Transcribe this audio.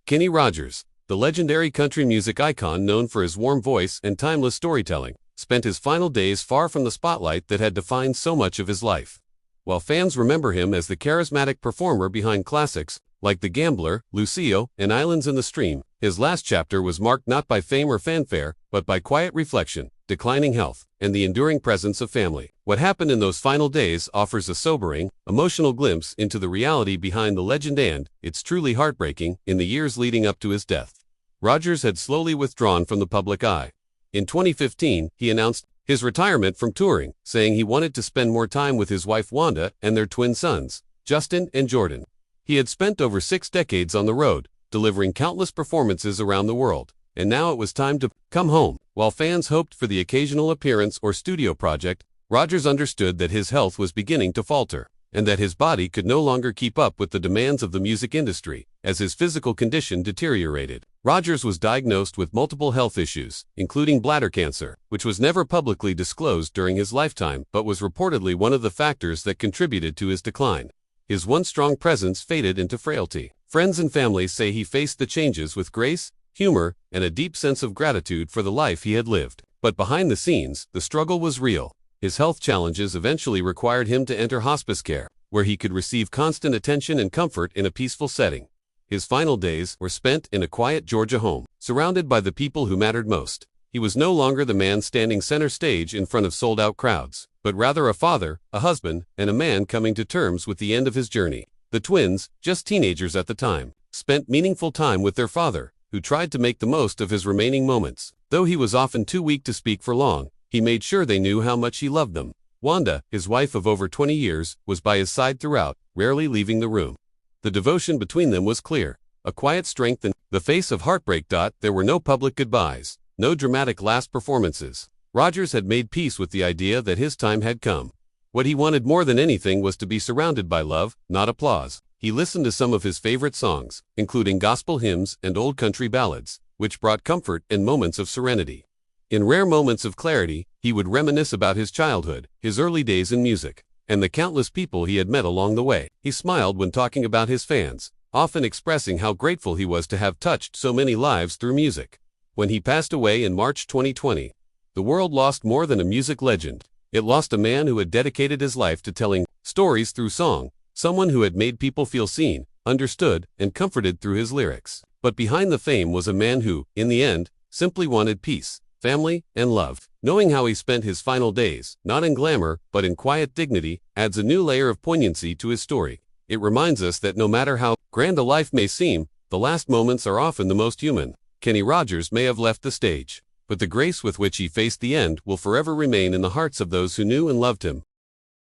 Kenny Rogers, the legendary country music icon known for his warm voice and timeless storytelling, spent his final days far from the spotlight that had defined so much of his life. While fans remember him as the charismatic performer behind classics like The Gambler, Lucio, and Islands in the Stream, his last chapter was marked not by fame or fanfare, but by quiet reflection, declining health, and the enduring presence of family. What happened in those final days offers a sobering, emotional glimpse into the reality behind the legend, and it's truly heartbreaking. In the years leading up to his death, Rogers had slowly withdrawn from the public eye. In 2015, he announced his retirement from touring, saying he wanted to spend more time with his wife Wanda and their twin sons, Justin and Jordan. He had spent over 6 decades on the road, delivering countless performances around the world, and now it was time to come home. While fans hoped for the occasional appearance or studio project, Rogers understood that his health was beginning to falter, and that his body could no longer keep up with the demands of the music industry. As his physical condition deteriorated, Rogers was diagnosed with multiple health issues, including bladder cancer, which was never publicly disclosed during his lifetime but was reportedly one of the factors that contributed to his decline. His once strong presence faded into frailty. Friends and family say he faced the changes with grace, humor, and a deep sense of gratitude for the life he had lived. But behind the scenes, the struggle was real. His health challenges eventually required him to enter hospice care, where he could receive constant attention and comfort in a peaceful setting. His final days were spent in a quiet Georgia home, surrounded by the people who mattered most. He was no longer the man standing center stage in front of sold-out crowds, but rather a father, a husband, and a man coming to terms with the end of his journey. The twins, just teenagers at the time, spent meaningful time with their father, who tried to make the most of his remaining moments. Though he was often too weak to speak for long, he made sure they knew how much he loved them. Wanda, his wife of over 20 years, was by his side throughout, rarely leaving the room. The devotion between them was clear, a quiet strength in the face of heartbreak. There were no public goodbyes, no dramatic last performances. Rogers had made peace with the idea that his time had come. What he wanted more than anything was to be surrounded by love, not applause. He listened to some of his favorite songs, including gospel hymns and old country ballads, which brought comfort and moments of serenity. In rare moments of clarity, he would reminisce about his childhood, his early days in music, and the countless people he had met along the way. He smiled when talking about his fans, often expressing how grateful he was to have touched so many lives through music. When he passed away in March 2020, the world lost more than a music legend. It lost a man who had dedicated his life to telling stories through song, someone who had made people feel seen, understood, and comforted through his lyrics. But behind the fame was a man who, in the end, simply wanted peace, family, and love. Knowing how he spent his final days, not in glamour, but in quiet dignity, adds a new layer of poignancy to his story. It reminds us that no matter how grand a life may seem, the last moments are often the most human. Kenny Rogers may have left the stage, but the grace with which he faced the end will forever remain in the hearts of those who knew and loved him.